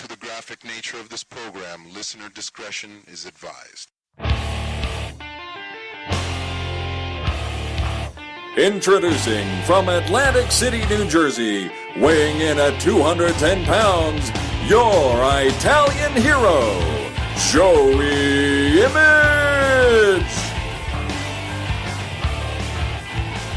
to the graphic nature of this program, listener discretion is advised. Introducing from Atlantic City, New Jersey, weighing in at 210 pounds, your Italian hero, Joey Image!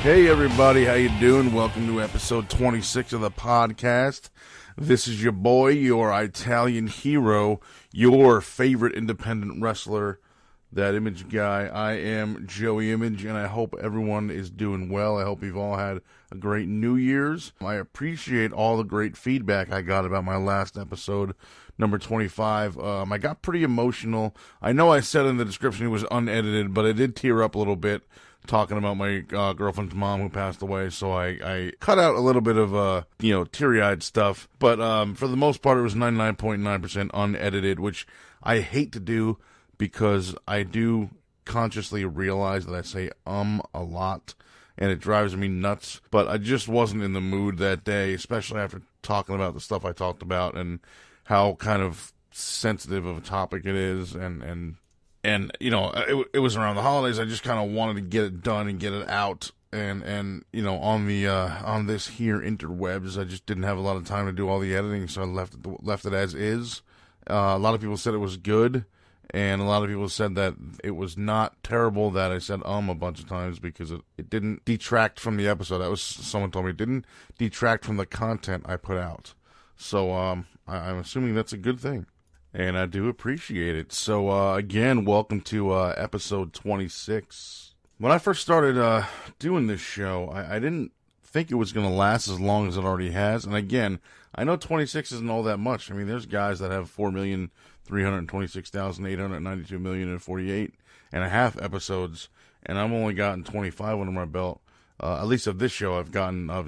Hey everybody, how you doing? Welcome to episode 26 of the podcast. This is your boy, your Italian hero, your favorite independent wrestler, that Image guy. I am Joey Image, and I hope everyone is doing well. I hope you've all had a great New Year's. I appreciate all the great feedback I got about my last episode, number 25. I got pretty emotional. I know I said in the description it was unedited, but I did tear up a little bit talking about my girlfriend's mom who passed away, so I cut out a little bit of, teary-eyed stuff. But for the most part, it was 99.9% unedited, which I hate to do, because I do consciously realize that I say a lot, and it drives me nuts. But I just wasn't in the mood that day, especially after talking about the stuff I talked about and how kind of sensitive of a topic it is. And it was around the holidays. I just kind of wanted to get it done and get it out. And on this here interwebs, I just didn't have a lot of time to do all the editing, so I left it as is. A lot of people said it was good. And a lot of people said that it was not terrible that I said a bunch of times, because it didn't detract from the episode. Someone told me it didn't detract from the content I put out. So I'm assuming that's a good thing. And I do appreciate it. So again, welcome to episode 26. When I first started doing this show, I didn't think it was going to last as long as it already has. And again, I know 26 isn't all that much. I mean, there's guys that have 4,326,892,048.5 episodes, and I've only gotten 25 under my belt. At least of this show, I've done a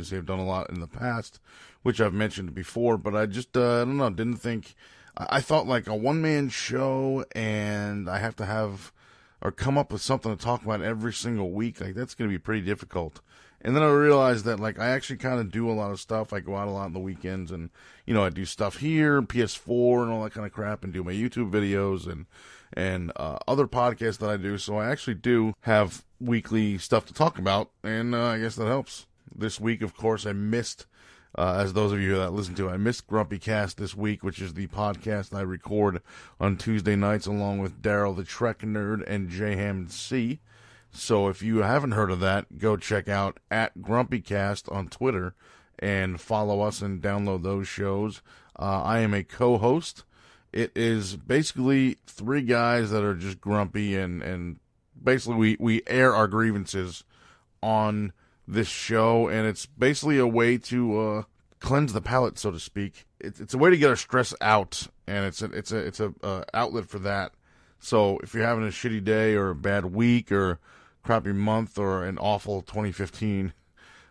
lot in the past, which I've mentioned before, but I just, I don't know, didn't think, I thought like a one-man show, and I have to have, or come up with something to talk about every single week, like that's going to be pretty difficult. And then I realized that, like, I actually kind of do a lot of stuff. I go out a lot on the weekends, and, I do stuff here, PS4, and all that kind of crap, and do my YouTube videos and other podcasts that I do. So I actually do have weekly stuff to talk about, and I guess that helps. This week, of course, I missed, as those of you that listen to it, I missed Grumpy Cast this week, which is the podcast I record on Tuesday nights along with Daryl the Trek Nerd and J Hammond C. So if you haven't heard of that, go check out @GrumpyCast on Twitter and follow us and download those shows. I am a co-host. It is basically three guys that are just grumpy, and basically we air our grievances on this show, and it's basically a way to cleanse the palate, so to speak. It's a way to get our stress out, and it's a outlet for that. So if you're having a shitty day or a bad week or crappy month or an awful 2015,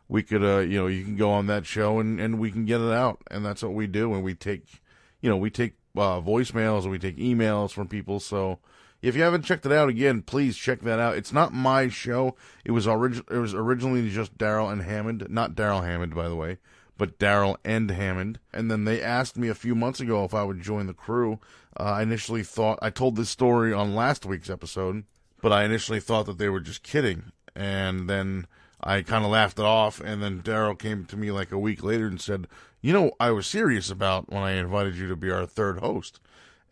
we could, you can go on that show and we can get it out. And that's what we do. And we take voicemails, and we take emails from people. So if you haven't checked it out, again, please check that out. It's not my show. It was originally just Daryl and Hammond, not Daryl Hammond, by the way, but Daryl and Hammond. And then they asked me a few months ago if I would join the crew. I initially thought, I told this story on last week's episode, but I initially thought that they were just kidding, and then I kind of laughed it off, and then Daryl came to me like a week later and said, I was serious about when I invited you to be our third host.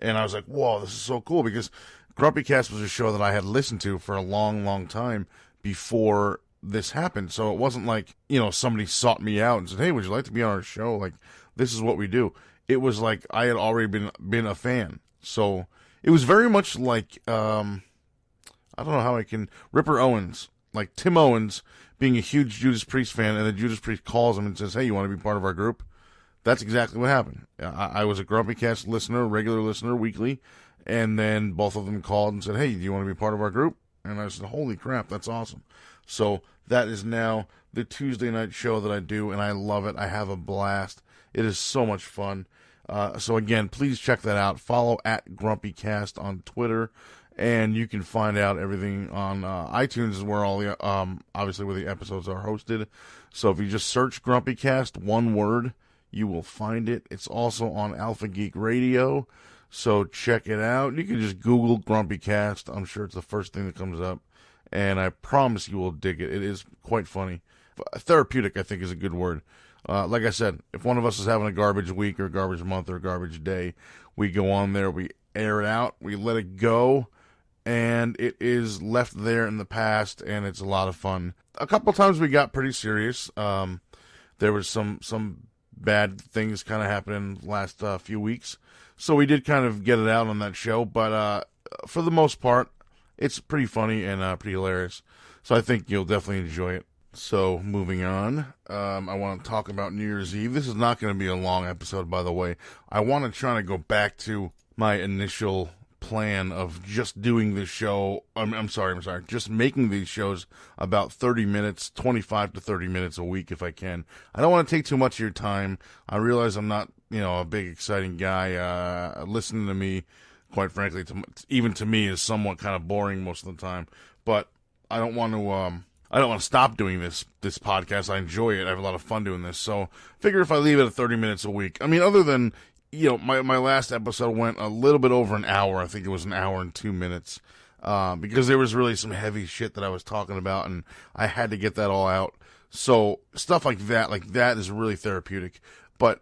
And I was like, whoa, this is so cool, because Grumpy Cast was a show that I had listened to for a long, long time before this happened. So it wasn't like, somebody sought me out and said, hey, would you like to be on our show? Like, this is what we do. It was like I had already been a fan. So it was very much like, I don't know how I can, Ripper Owens, like Tim Owens being a huge Judas Priest fan, and then Judas Priest calls him and says, hey, you want to be part of our group? That's exactly what happened. I was a Grumpy Cast listener, regular listener, weekly, and then both of them called and said, hey, do you want to be part of our group? And I said, holy crap, that's awesome. So that is now the Tuesday night show that I do, and I love it. I have a blast. It is so much fun. So again, please check that out. Follow @GrumpyCast on Twitter, and you can find out everything on iTunes, is where all the obviously where the episodes are hosted. So if you just search Grumpy Cast, one word, you will find it. It's also on Alpha Geek Radio, so check it out. You can just Google Grumpy Cast. I'm sure it's the first thing that comes up, and I promise you will dig it. It is quite funny. Therapeutic, I think, is a good word. Like I said, if one of us is having a garbage week or a garbage month or a garbage day, we go on there, we air it out, we let it go, and it is left there in the past, and it's a lot of fun. A couple times we got pretty serious. There was some bad things kind of happening the last few weeks, so we did kind of get it out on that show, but for the most part, it's pretty funny and pretty hilarious, so I think you'll definitely enjoy it. So, moving on, I want to talk about New Year's Eve. This is not going to be a long episode, by the way. I want to try to go back to my initial plan of just doing this show. I'm sorry, just making these shows about 30 minutes, 25 to 30 minutes a week if I can. I don't want to take too much of your time. I realize I'm not, a big, exciting guy. Listening to me, quite frankly, even to me, is somewhat kind of boring most of the time. But I don't want to stop doing this podcast. I enjoy it. I have a lot of fun doing this. So, figure if I leave it at 30 minutes a week. I mean, other than, my last episode went a little bit over an hour. I think it was an hour and 2 minutes. Because there was really some heavy shit that I was talking about, and I had to get that all out. So, stuff like that is really therapeutic. But,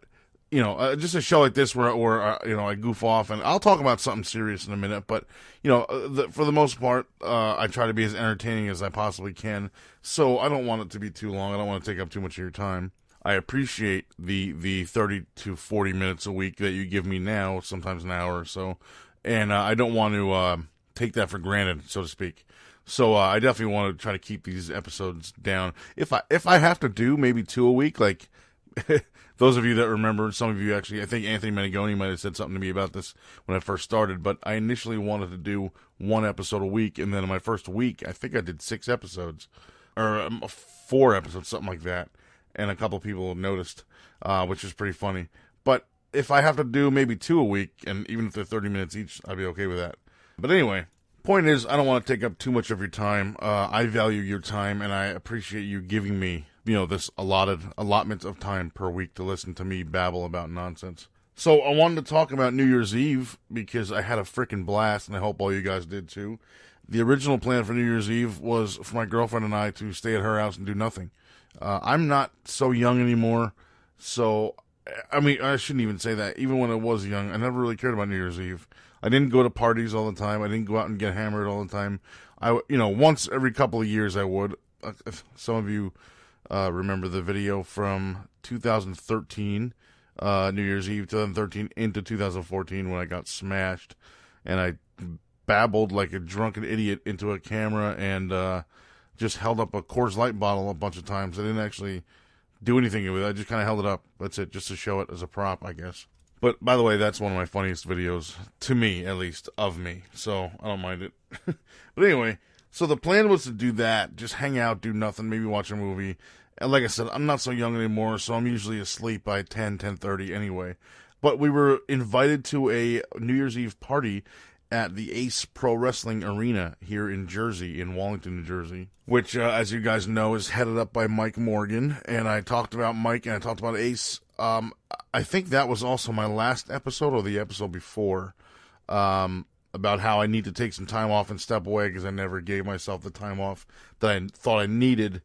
just a show like this where I goof off, and I'll talk about something serious in a minute, but, for the most part, I try to be as entertaining as I possibly can, so I don't want it to be too long. I don't want to take up too much of your time. I appreciate the 30 to 40 minutes a week that you give me now, sometimes an hour or so, and I don't want to take that for granted, so to speak. So I definitely want to try to keep these episodes down. If I have to do maybe 2 a week, like those of you that remember, some of you actually, I think Anthony Menegoni might have said something to me about this when I first started, but I initially wanted to do 1 episode a week, and then in my first week, I think I did 6 episodes, or 4 episodes, something like that, and a couple people noticed, which is pretty funny. But if I have to do maybe 2 a week, and even if they're 30 minutes each, I'd be okay with that. But anyway, point is, I don't want to take up too much of your time. I value your time, and I appreciate you giving me this allotment of time per week to listen to me babble about nonsense. So I wanted to talk about New Year's Eve because I had a freaking blast, and I hope all you guys did too. The original plan for New Year's Eve was for my girlfriend and I to stay at her house and do nothing. I'm not so young anymore, so, I mean, I shouldn't even say that. Even when I was young, I never really cared about New Year's Eve. I didn't go to parties all the time. I didn't go out and get hammered all the time. Once every couple of years I would. Some of you remember the video from 2013, New Year's Eve 2013 into 2014 when I got smashed, and I babbled like a drunken idiot into a camera and just held up a Coors Light bottle a bunch of times. I didn't actually do anything with it. I just kind of held it up. That's it, just to show it as a prop, I guess. But, by the way, that's one of my funniest videos, to me, at least, of me. So, I don't mind it. But anyway, so the plan was to do that. Just hang out, do nothing, maybe watch a movie. And like I said, I'm not so young anymore, so I'm usually asleep by 10:30 anyway. But we were invited to a New Year's Eve party at the Ace Pro Wrestling Arena here in Jersey, in Wallington, New Jersey, which, as you guys know, is headed up by Mike Morgan. And I talked about Mike and I talked about Ace. I think that was also my last episode or the episode before, about how I need to take some time off and step away because I never gave myself the time off that I thought I needed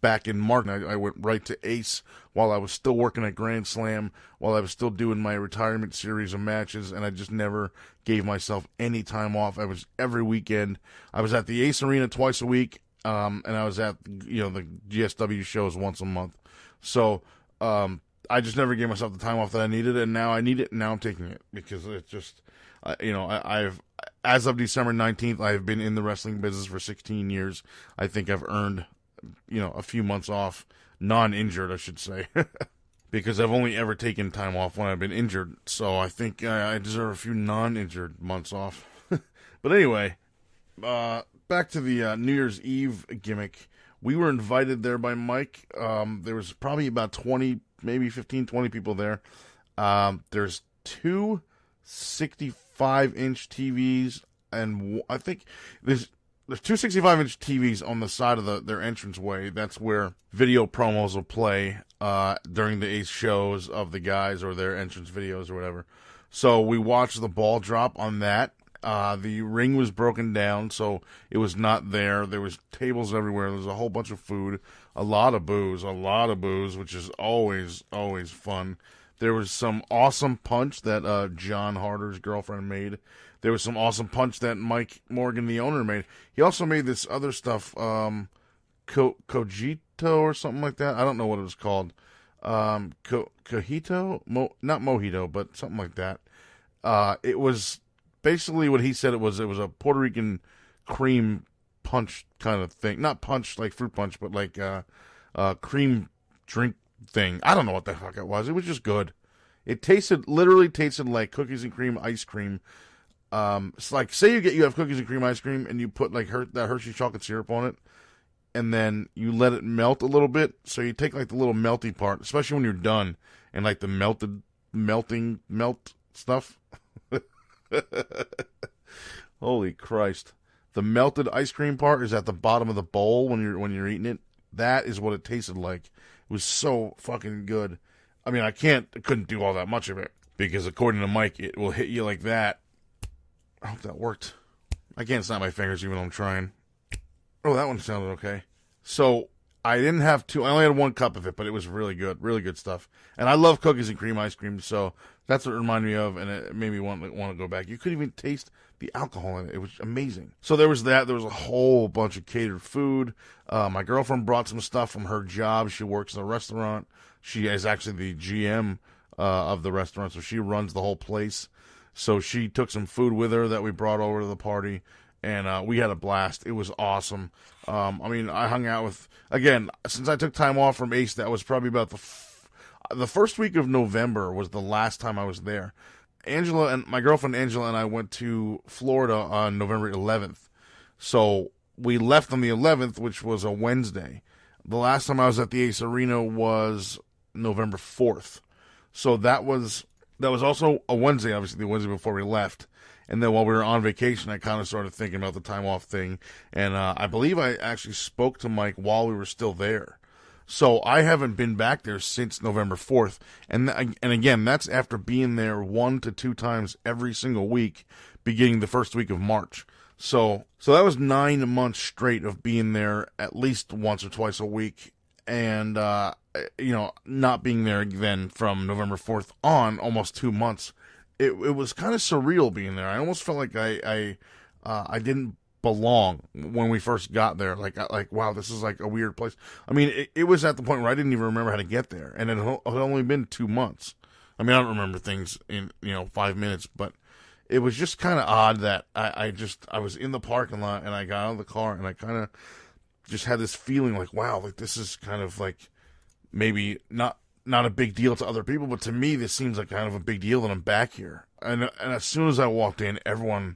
back in March. I went right to Ace while I was still working at Grand Slam, while I was still doing my retirement series of matches, and I just never gave myself any time off. I was every weekend. I was at the Ace Arena twice a week, and I was at the GSW shows once a month. So I just never gave myself the time off that I needed, and now I need it, and now I'm taking it because it's just, I've as of December 19th, I've been in the wrestling business for 16 years. I think I've earned a few months off, non-injured, I should say, because I've only ever taken time off when I've been injured, so I think I deserve a few non-injured months off. But anyway, back to the New Year's Eve gimmick. We were invited there by Mike. There was probably about 20, maybe 15, 20 people there. There's 2 65-inch TVs, and I think there's there's two 65-inch TVs on the side of their entranceway. That's where video promos will play during the Ace shows of the guys or their entrance videos or whatever. So we watched the ball drop on that. The ring was broken down, so it was not there. There was tables everywhere. There was a whole bunch of food, a lot of booze, which is always fun. There was some awesome punch that John Harder's girlfriend made. There was some awesome punch that Mike Morgan, the owner, made. He also made this other stuff, Cogito or something like that. I don't know what it was called. Cojito? Not Mojito, but something like that. It was basically what he said it was. It was a Puerto Rican cream punch kind of thing. Not punch like fruit punch, but like cream drink thing. I don't know what the fuck it was. It was just good. It literally tasted like cookies and cream ice cream. It's like, say you have cookies and cream ice cream and you put like that Hershey chocolate syrup on it, and then you let it melt a little bit. So you take like the little melty part, especially when you're done, and like the melt stuff. Holy Christ. The melted ice cream part is at the bottom of the bowl when you're eating it. That is what it tasted like. It was so fucking good. I mean, I couldn't do all that much of it because according to Mike, it will hit you like that. I hope that worked. I can't snap my fingers even though I'm trying. Oh, that one sounded okay. So I didn't have two. I only had one cup of it, but it was really good stuff. And I love cookies and cream ice cream, so that's what it reminded me of, and it made me want to go back. You couldn't even taste the alcohol in it. It was amazing. So there was that. There was a whole bunch of catered food. My girlfriend brought some stuff from her job. She works in a restaurant. She is actually the GM of the restaurant, so she runs the whole place. So she took some food with her that we brought over to the party, and we had a blast. It was awesome. I mean, I hung out with, again, since I took time off from Ace, that was probably about the first week of November was the last time I was there. My girlfriend Angela and I went to Florida on November 11th. So we left on the 11th, which was a Wednesday. The last time I was at the Ace Arena was November 4th. So that was also a Wednesday, obviously, the Wednesday before we left. And then while we were on vacation, I kind of started thinking about the time off thing. And I believe I actually spoke to Mike while we were still there. So I haven't been back there since November 4th. And again, that's after being there 1 to 2 times every single week, beginning the first week of March. So that was 9 months straight of being there at least once or twice a week. And, not being there then from November 4th on, almost 2 months. It was kind of surreal being there. I almost felt like I didn't belong when we first got there. Like wow, this is like a weird place. I mean, it was at the point where I didn't even remember how to get there, and it had only been 2 months. I mean, I don't remember things in 5 minutes, but it was just kind of odd that I was in the parking lot and I got out of the car and I kind of just had this feeling like, wow, like this is kind of like maybe not a big deal to other people, but to me, this seems like kind of a big deal that I'm back here. And as soon as I walked in, everyone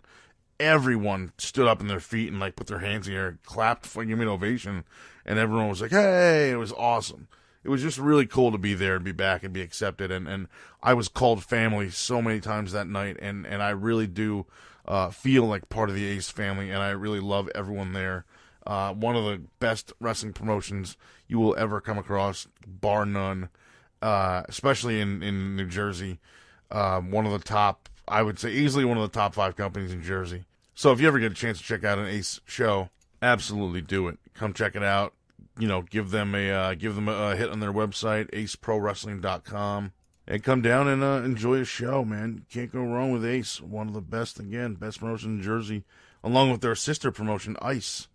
stood up on their feet and like put their hands in the air, clapped, gave me an ovation, and everyone was like, "Hey!" It was awesome. It was just really cool to be there and be back and be accepted. And I was called family so many times that night, and I really do feel like part of the Ace family, and I really love everyone there. One of the best wrestling promotions you will ever come across, bar none. Especially in New Jersey, one of the top, I would say easily one of the top 5 companies in Jersey. So if you ever get a chance to check out an Ace show, absolutely do it. Come check it out. Give them a hit on their website, aceprowrestling.com, and come down and enjoy a show, man. Can't go wrong with Ace. One of the best promotion in Jersey, along with their sister promotion, Ice.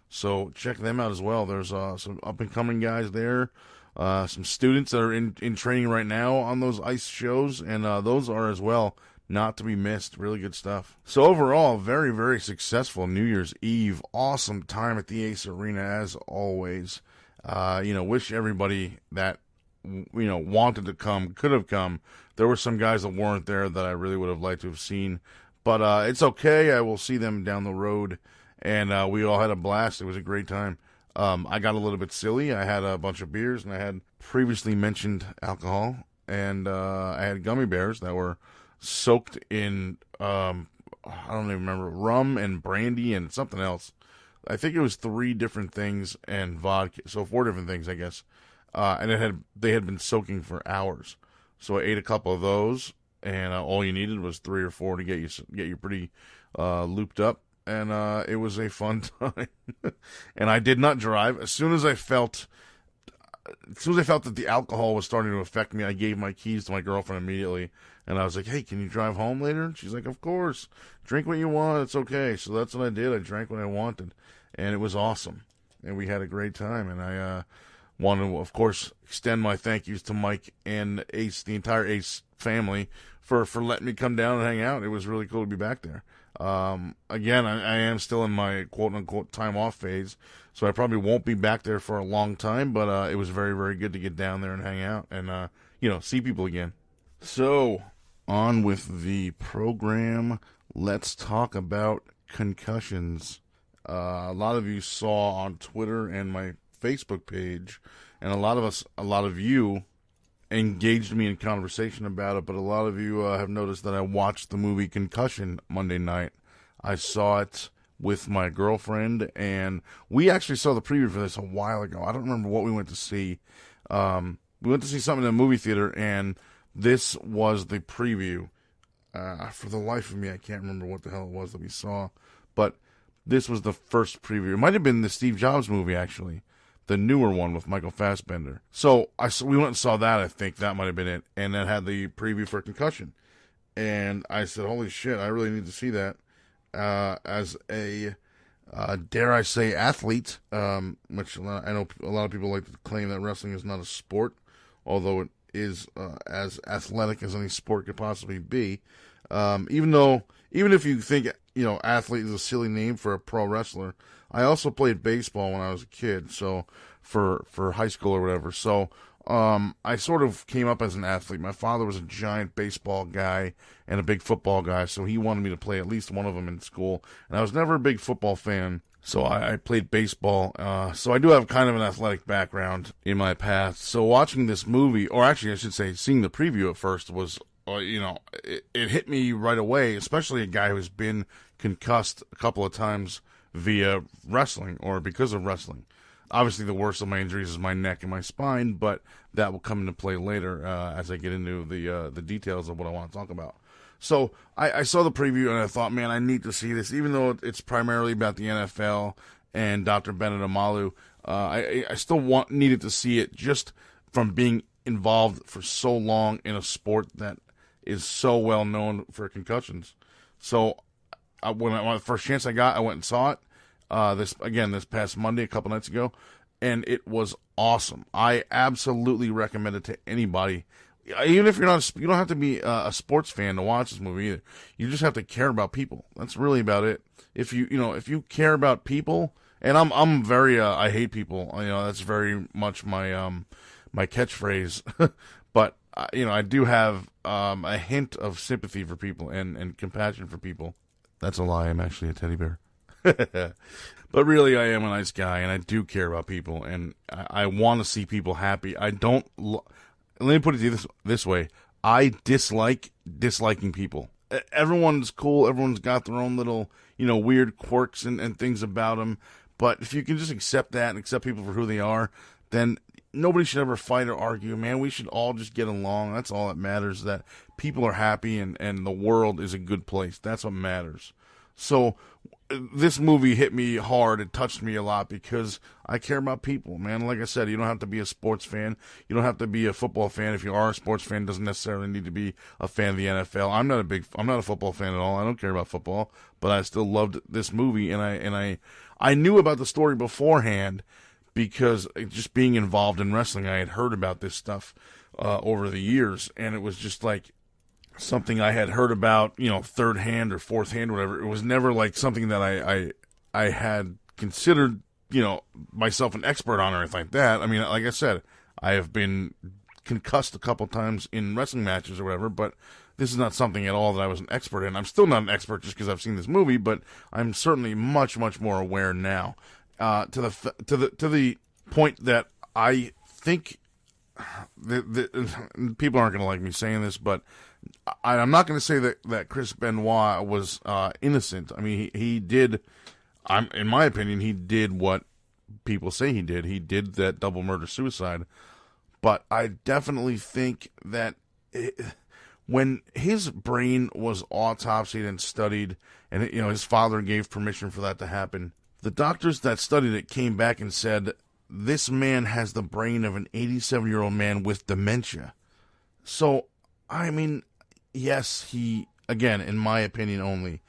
So check them out as well. There's some up and coming guys there. Some students that are in training right now on those Ice shows, and those are as well not to be missed. Really good stuff. So overall, very, very successful New Year's Eve. Awesome time at the Ace Arena as always. Wish everybody that wanted to come could have come. There were some guys that weren't there that I really would have liked to have seen, but it's okay. I will see them down the road, and we all had a blast. It was a great time. I got a little bit silly. I had a bunch of beers, and I had previously mentioned alcohol, and I had gummy bears that were soaked in, I don't even remember, rum and brandy and something else. I think it was 3 different things and vodka, so 4 different things, I guess. And they had been soaking for hours. So I ate a couple of those, and all you needed was 3 or 4 to get you pretty looped up, and it was a fun time. And I did not drive. As soon as I felt that the alcohol was starting to affect me, I gave my keys to my girlfriend immediately, and I was like, "Hey, can you drive home later?" And she's like, "Of course. Drink what you want. It's okay." So that's what I did. I drank what I wanted, and it was awesome, and we had a great time. And I want to, of course, extend my thank yous to Mike and Ace, the entire Ace family, for letting me come down and hang out. It was really cool to be back there. Again, I am still in my quote-unquote time off phase, so I probably won't be back there for a long time, but it was very, very good to get down there and hang out and, see people again. So, on with the program. Let's talk about concussions. A lot of you saw on Twitter and my Facebook page, and a lot of you engaged me in conversation about it, but a lot of you have noticed that I watched the movie Concussion Monday night. I saw it with my girlfriend, and we actually saw the preview for this a while ago. I don't remember what we went to see. We went to see something in a movie theater, and this was the preview. For the life of me, I can't remember what the hell it was that we saw, but this was the first preview. It might have been the Steve Jobs movie, actually. The newer one with Michael Fassbender. So we went and saw that. I think that might have been it, and that had the preview for Concussion. And I said, "Holy shit! I really need to see that." As a dare I say athlete, which I know a lot of people like to claim that wrestling is not a sport, although it is as athletic as any sport could possibly be. Even if you think athlete is a silly name for a pro wrestler. I also played baseball when I was a kid, so for high school or whatever. So I sort of came up as an athlete. My father was a giant baseball guy and a big football guy, so he wanted me to play at least one of them in school. And I was never a big football fan, so I played baseball. So I do have kind of an athletic background in my past. So watching this movie, or actually I should say seeing the preview at first was, it hit me right away, especially a guy who's been concussed a couple of times via wrestling or because of wrestling. Obviously, the worst of my injuries is my neck and my spine, but that will come into play later as I get into the details of what I want to talk about. So I saw the preview and I thought, man, I need to see this, even though it's primarily about the NFL and Dr. Bennett Amalu. I still needed to see it just from being involved for so long in a sport that is so well known for concussions. So when the first chance I got, I went and saw it. This past Monday, a couple nights ago, and it was awesome. I absolutely recommend it to anybody, even if you're not. You don't have to be a sports fan to watch this movie either. You just have to care about people. That's really about it. If you care about people, and I'm very I hate people. That's very much my my catchphrase. But I do have a hint of sympathy for people and compassion for people. That's a lie. I'm actually a teddy bear. But really, I am a nice guy, and I do care about people, and I want to see people happy. I don't. Let me put it to you this way: I dislike disliking people. Everyone's cool. Everyone's got their own little, weird quirks and things about them. But if you can just accept that and accept people for who they are, then nobody should ever fight or argue. Man, we should all just get along. That's all that matters. That people are happy and the world is a good place. That's what matters. So this movie hit me hard. It touched me a lot because I care about people, man. Like I said, you don't have to be a sports fan. You don't have to be a football fan. If you are a sports fan, it doesn't necessarily need to be a fan of the NFL. I'm not a football fan at all. I don't care about football, but I still loved this movie, and I knew about the story beforehand because just being involved in wrestling, I had heard about this stuff over the years, and it was just like something I had heard about, third hand or fourth hand, whatever. It was never like something that I had considered, myself an expert on or anything like that. I mean, like I said, I have been concussed a couple times in wrestling matches or whatever, but this is not something at all that I was an expert in. I'm still not an expert just because I've seen this movie, but I'm certainly much, much more aware now. To the point that I think people aren't going to like me saying this, but I'm not going to say that Chris Benoit was innocent. I mean, he did in my opinion, he did what people say he did. He did that double murder suicide. But I definitely think that when his brain was autopsied and studied, and his father gave permission for that to happen, the doctors that studied it came back and said, this man has the brain of an 87-year-old man with dementia. So, I mean, yes, he, again, in my opinion only,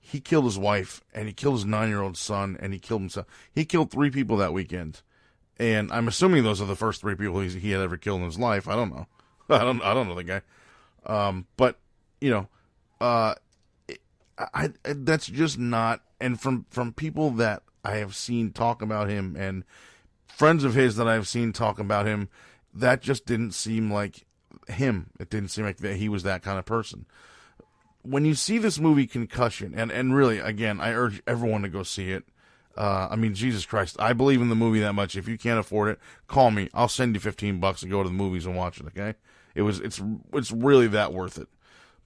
he killed his wife, and he killed his 9-year-old son, and he killed himself. He killed 3 people that weekend. And I'm assuming those are the first 3 people he had ever killed in his life. I don't know. I don't know the guy. But that's just not. And from people that I have seen talk about him, and friends of his that I've seen talk about him, that just didn't seem like him. It didn't seem like that he was that kind of person. When you see this movie Concussion, and really, again, I urge everyone to go see it. I mean, Jesus Christ, I believe in the movie that much. If you can't afford it, call me. I'll send you $15 to go to the movies and watch it, okay? It's really that worth it.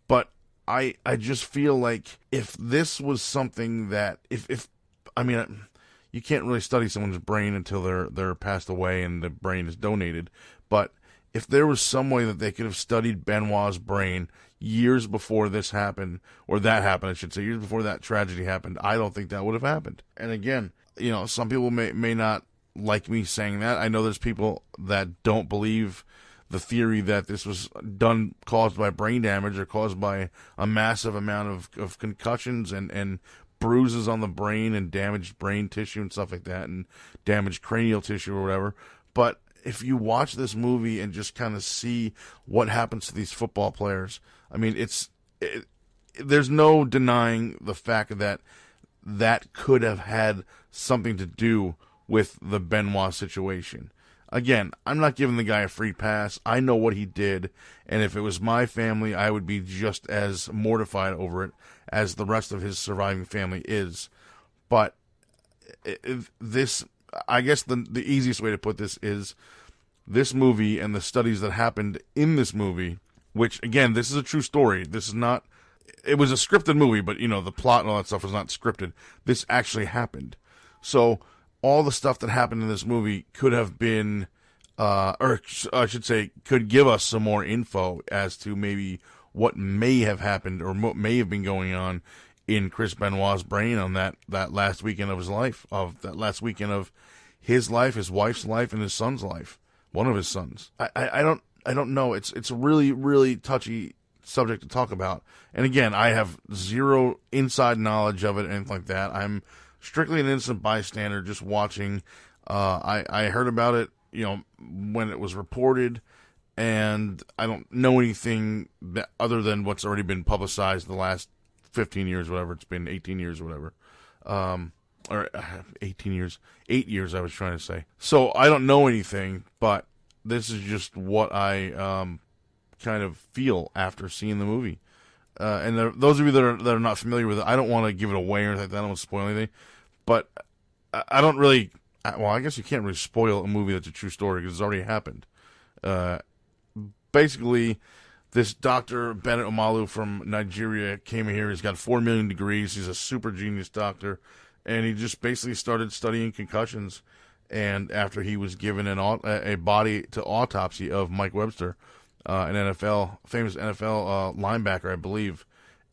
But I just feel like if this was something that, you can't really study someone's brain until they're passed away and the brain is donated. But if there was some way that they could have studied Benoit's brain years before this happened, or that happened, I should say, years before that tragedy happened, I don't think that would have happened. And again, some people may not like me saying that. I know there's people that don't believe the theory that this was caused by brain damage or caused by a massive amount of concussions and bruises on the brain and damaged brain tissue and stuff like that, and damaged cranial tissue or whatever. But if you watch this movie and just kind of see what happens to these football players, I mean, there's no denying the fact that could have had something to do with the Benoit situation. Again, I'm not giving the guy a free pass. I know what he did, and if it was my family, I would be just as mortified over it as the rest of his surviving family is. But I guess the easiest way to put this is this movie and the studies that happened in this movie, which, again, this is a true story. This is not, it was a scripted movie, but, the plot and all that stuff was not scripted. This actually happened. So all the stuff that happened in this movie could have been, or I should say, could give us some more info as to maybe what may have happened or what may have been going on in Chris Benoit's brain on that last weekend of his life, that last weekend of his life, his wife's life, and his son's life. One of his sons. I don't know. It's a really, really touchy subject to talk about. And again, I have zero inside knowledge of it, anything like that. I'm strictly an innocent bystander, just watching. I heard about it, when it was reported, and I don't know anything other than what's already been publicized the last 15 years, whatever. It's been 18 years, whatever. Or 18 years, 8 years, I was trying to say. So I don't know anything, but this is just what I kind of feel after seeing the movie. And those of you that are not familiar with it, I don't want to give it away or anything like that. I don't want to spoil anything. But I don't really, well, I guess you can't really spoil a movie that's a true story because it's already happened. Basically, this Dr. Bennett Omalu from Nigeria came here. He's got 4 million degrees. He's a super genius doctor. And he just basically started studying concussions. And after he was given a body to autopsy of Mike Webster, an famous NFL linebacker, I believe,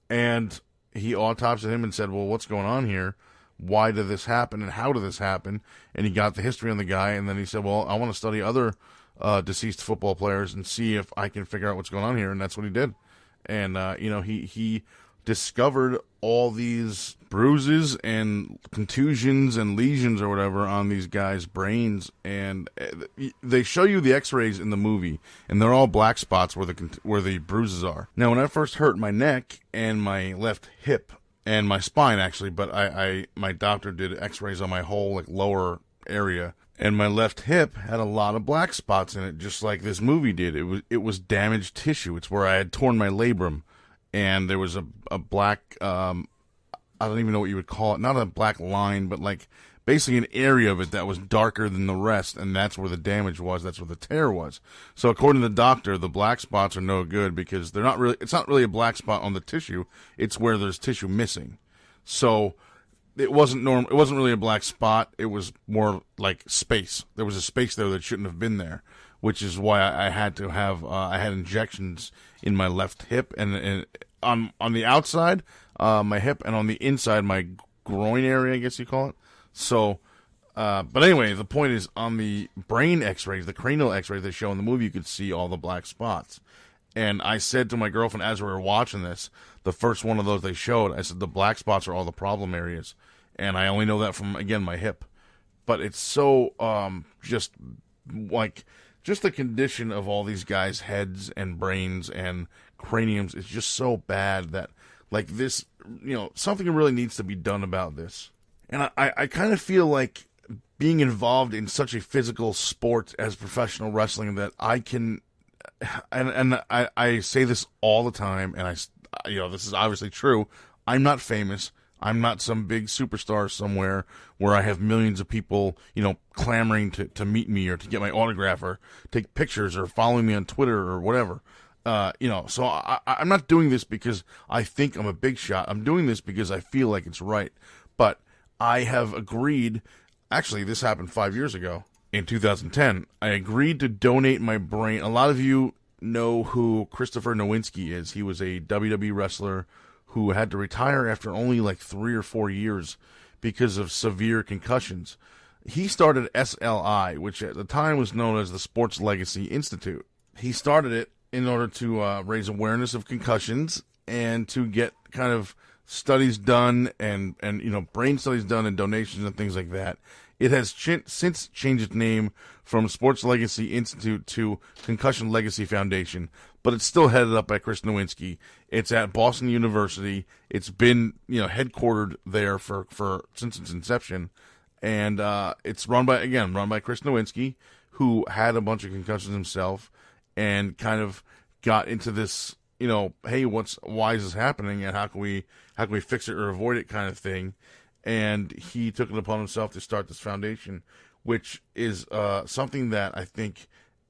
and he autopsied him and said, well, what's going on here? Why did this happen and how did this happen? And he got the history on the guy, and then he said, well, I want to study other deceased football players and see if I can figure out what's going on here, and that's what he did. And, he discovered all these bruises and contusions and lesions or whatever on these guys' brains, and they show you the x-rays in the movie, and they're all black spots where the bruises are. Now, when I first hurt my neck and my left hip and my spine, actually, but my doctor did x-rays on my whole lower area, and my left hip had a lot of black spots in it, just like this movie did. It was damaged tissue. It's where I had torn my labrum, and there was a black, I don't even know what you would call it, not a black line, but basically an area of it that was darker than the rest, and that's where the damage was, that's where the tear was. So according to the doctor, the black spots are no good because it's not really a black spot on the tissue, it's where there's tissue missing. So it wasn't normal. It wasn't really a black spot. It was more like space. There was a space there that shouldn't have been there, which is why I had to have I had injections in my left hip and on the outside, my hip, and on the inside, my groin area, I guess you call it. So, but anyway, the point is, on the brain X-rays, the cranial X-rays they show in the movie, you could see all the black spots. And I said to my girlfriend as we were watching this, the first one of those they showed, I said the black spots are all the problem areas, and I only know that from, again, my hip. But it's so just the condition of all these guys' heads and brains and craniums is just so bad that, like, this, something really needs to be done about this. And I kind of feel like being involved in such a physical sport as professional wrestling that I can, and I say this all the time, and this is obviously true. I'm not famous. I'm not some big superstar somewhere where I have millions of people, clamoring to meet me or to get my autograph or take pictures or following me on Twitter or whatever. So I'm not doing this because I think I'm a big shot. I'm doing this because I feel like it's right. But I have agreed, actually, this happened 5 years ago. In 2010, I agreed to donate my brain. A lot of you know who Christopher Nowinski is. He was a WWE wrestler who had to retire after only like 3 or 4 years because of severe concussions. He started SLI, which at the time was known as the Sports Legacy Institute. He started it in order to raise awareness of concussions and to get kind of studies done and brain studies done and donations and things like that. It has since changed its name from Sports Legacy Institute to Concussion Legacy Foundation, but it's still headed up by Chris Nowinski. It's at Boston University. It's been, headquartered there for since its inception, and it's run by Chris Nowinski, who had a bunch of concussions himself, and kind of got into this, hey, why is this happening, and how can we fix it or avoid it kind of thing. And he took it upon himself to start this foundation, which is something that I think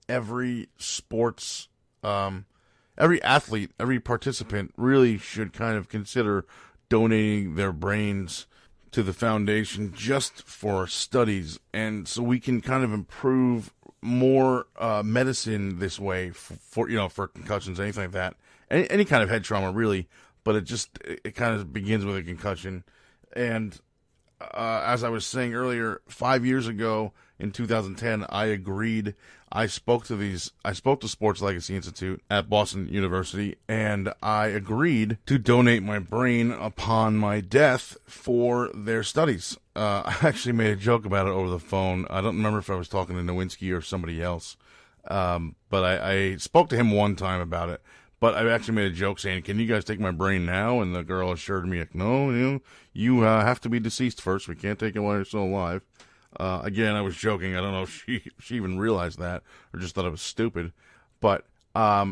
every sports, every athlete, every participant really should kind of consider donating their brains to the foundation just for studies, and so we can kind of improve more medicine this way for concussions, anything like that, any kind of head trauma really. But it kind of begins with a concussion. And as I was saying earlier, 5 years ago in 2010, I spoke to Sports Legacy Institute at Boston University, and I agreed to donate my brain upon my death for their studies. I actually made a joke about it over the phone. I don't remember if I was talking to Nowinski or somebody else, but I spoke to him one time about it. But I actually made a joke saying, "Can you guys take my brain now?" And the girl assured me, like, "No, you have to be deceased first. We can't take it while you're still alive." Again, I was joking. I don't know if she even realized that or just thought I was stupid. But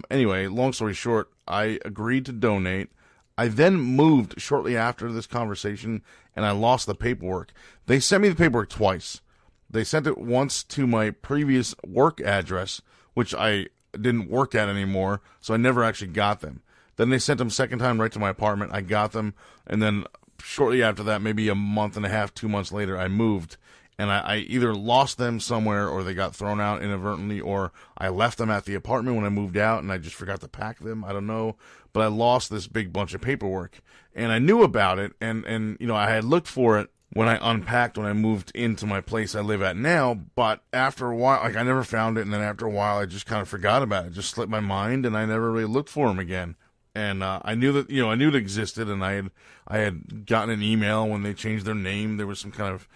anyway, long story short, I agreed to donate. I then moved shortly after this conversation, and I lost the paperwork. They sent me the paperwork twice. They sent it once to my previous work address, which I didn't work at anymore, so I never actually got them. Then they sent them second time right to my apartment. I got them, and then shortly after that, maybe a month and a half, 2 months later, I moved, and I either lost them somewhere, or they got thrown out inadvertently, or I left them at the apartment when I moved out, and I just forgot to pack them. I don't know, but I lost this big bunch of paperwork, and I knew about it, and I had looked for it when I unpacked, when I moved into my place I live at now, but after a while, I never found it, and then after a while, I just kind of forgot about it. It just slipped my mind, and I never really looked for them again. And I knew that, I knew it existed, and I had gotten an email when they changed their name. There was some kind of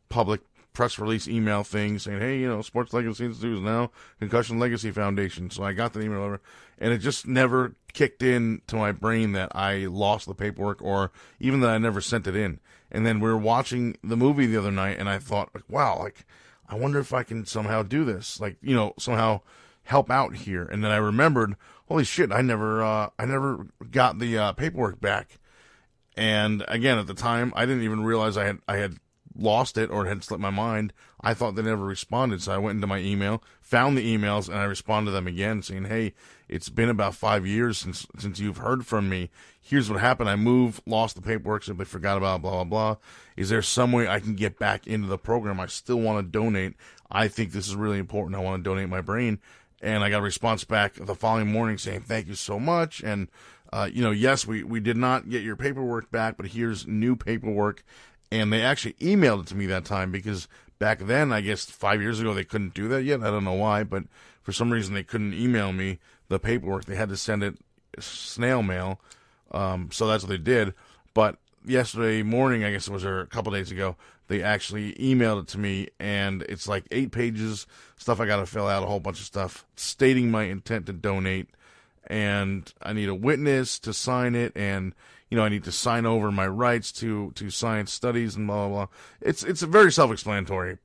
public press release email thing saying, hey, Sports Legacy Institute is now Concussion Legacy Foundation. So I got the email over, and it just never kicked in to my brain that I lost the paperwork, or even that I never sent it in. And then we were watching the movie the other night, and I thought, wow, I wonder if I can somehow do this, somehow help out here. And then I remembered, holy shit, I never got the paperwork back. And again, at the time, I didn't even realize I had lost it or it had slipped my mind. I thought they never responded, so I went into my email, found the emails, and I responded to them again saying, hey, it's been about 5 years since you've heard from me. Here's what happened. I moved, lost the paperwork, simply forgot about it, blah, blah, blah. Is there some way I can get back into the program? I still want to donate. I think this is really important. I want to donate my brain. And I got a response back the following morning saying, thank you so much. And, yes, we did not get your paperwork back, but here's new paperwork. And they actually emailed it to me that time because back then, I guess 5 years ago, they couldn't do that yet. I don't know why, but for some reason they couldn't email me the paperwork. They had to send it snail mail. So that's what they did. But yesterday morning, I guess it was, or a couple days ago, they actually emailed it to me, and it's like 8 pages, stuff I got to fill out, a whole bunch of stuff, stating my intent to donate, and I need a witness to sign it, and, I need to sign over my rights to science studies and blah, blah, blah. It's very self-explanatory,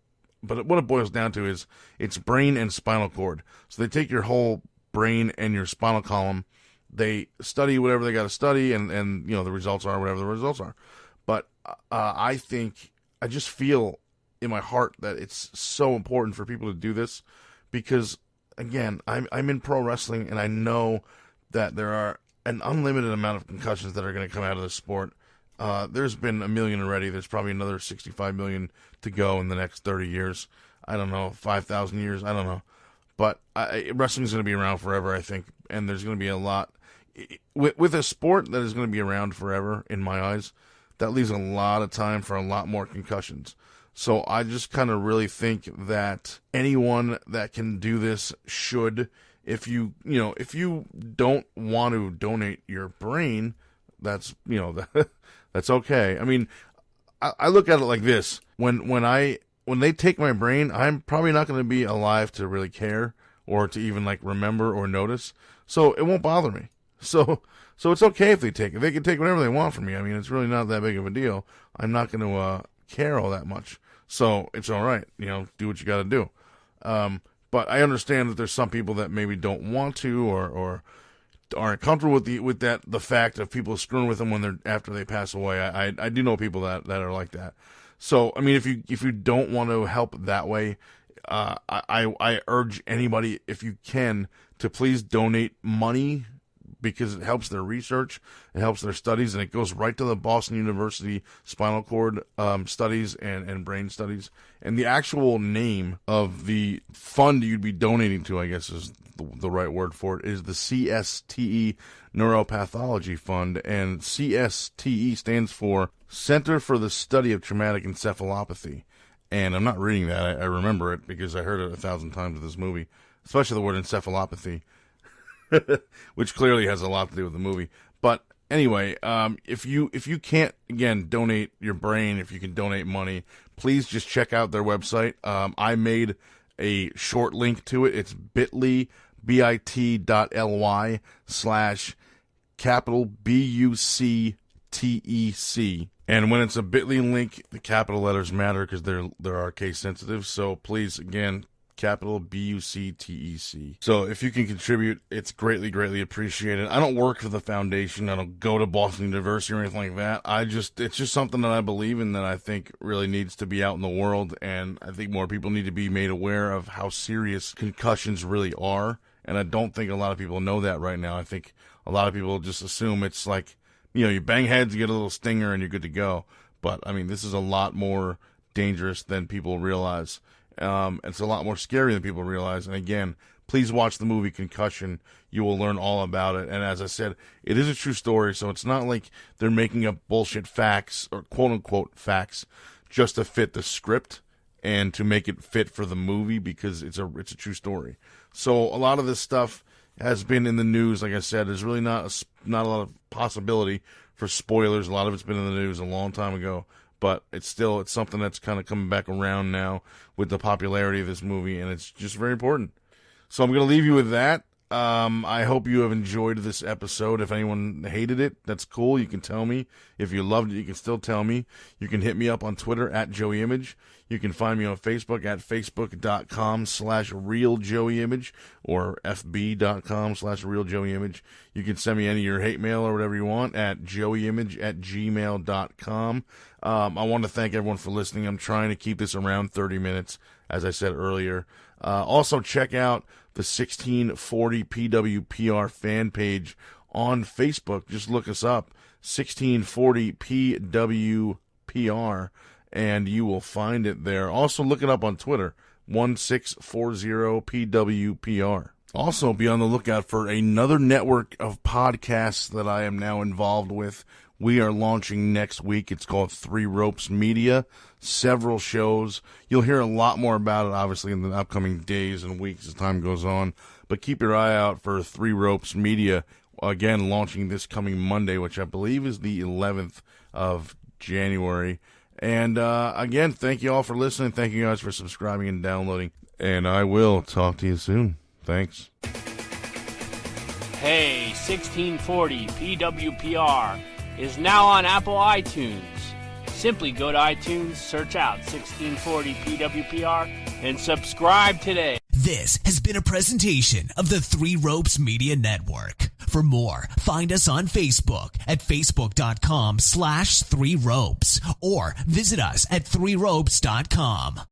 but what it boils down to is it's brain and spinal cord. So they take your whole brain and your spinal column, they study whatever they got to study, and the results are whatever the results are. But I just feel in my heart that it's so important for people to do this because, again, I'm in pro wrestling, and I know that there are an unlimited amount of concussions that are going to come out of this sport. There's been 1 million already. There's probably another 65 million to go in the next 30 years. I don't know, 5,000 years. I don't know. But wrestling is going to be around forever, I think, and there's going to be a lot. With a sport that is going to be around forever, in my eyes, that leaves a lot of time for a lot more concussions. So I just kind of really think that anyone that can do this should. If you don't want to donate your brain, that's that's okay. I mean, I look at it like this: when they take my brain, I'm probably not going to be alive to really care or to even remember or notice. So it won't bother me. So it's okay if they take it. They can take whatever they want from me. I mean, it's really not that big of a deal. I'm not going to care all that much. So it's all right. Do what you got to do. But I understand that there's some people that maybe don't want to or aren't comfortable with the fact of people screwing with them after they pass away. I do know people that are like that. So I mean, if you don't want to help that way, I urge anybody, if you can, to please donate money, because it helps their research, it helps their studies, and it goes right to the Boston University spinal cord studies and brain studies. And the actual name of the fund you'd be donating to, I guess is the right word for it, is the CSTE Neuropathology Fund. And CSTE stands for Center for the Study of Traumatic Encephalopathy. And I'm not reading that. I remember it because I heard it 1,000 times in this movie, especially the word encephalopathy. Which clearly has a lot to do with the movie. But anyway, if you can't, again, donate your brain, if you can donate money, please just check out their website. I made a short link to it. It's bit.ly, bit.ly/capital BUCTEC. And when it's a bit.ly link, the capital letters matter because they're are case sensitive. So please, again, capital BUCTEC. So if you can contribute, it's greatly, greatly appreciated. I don't work for the foundation. I don't go to Boston University or anything like that. It's just something that I believe in that I think really needs to be out in the world. And I think more people need to be made aware of how serious concussions really are. And I don't think a lot of people know that right now. I think a lot of people just assume it's like, you bang heads, you get a little stinger, and you're good to go. But I mean, this is a lot more dangerous than people realize. It's a lot more scary than people realize. And again, please watch the movie Concussion. You will learn all about it. And as I said, it is a true story. So it's not like they're making up bullshit facts or quote unquote facts just to fit the script and to make it fit for the movie, because it's a true story. So a lot of this stuff has been in the news. Like I said, there's really not a lot of possibility for spoilers. A lot of it's been in the news a long time ago. But it's something that's kind of coming back around now with the popularity of this movie, and it's just very important. So I'm going to leave you with that. I hope you have enjoyed this episode. If anyone hated it, that's cool. You can tell me. If you loved it, you can still tell me. You can hit me up on Twitter at JoeyImage. You can find me on Facebook at facebook.com/realjoeyimage or fb.com/realjoeyimage. You can send me any of your hate mail or whatever you want at joeyimage@gmail.com. I want to thank everyone for listening. I'm trying to keep this around 30 minutes, as I said earlier. Also, check out the 1640 PWPR fan page on Facebook. Just look us up, 1640 PWPR, and you will find it there. Also, look it up on Twitter, 1640 PWPR. Also, be on the lookout for another network of podcasts that I am now involved with. We are launching next week. It's called Three Ropes Media. Several shows. You'll hear a lot more about it, obviously, in the upcoming days and weeks as time goes on. But keep your eye out for Three Ropes Media, again, launching this coming Monday, which I believe is the 11th of January. And, again, thank you all for listening. Thank you guys for subscribing and downloading. And I will talk to you soon. Thanks. Hey, 1640 PWPR is now on Apple iTunes. Simply go to iTunes, search out 1640 PWPR, and subscribe today. This has been a presentation of the Three Ropes Media Network. For more, find us on Facebook at facebook.com/3ropes or visit us at threeropes.com.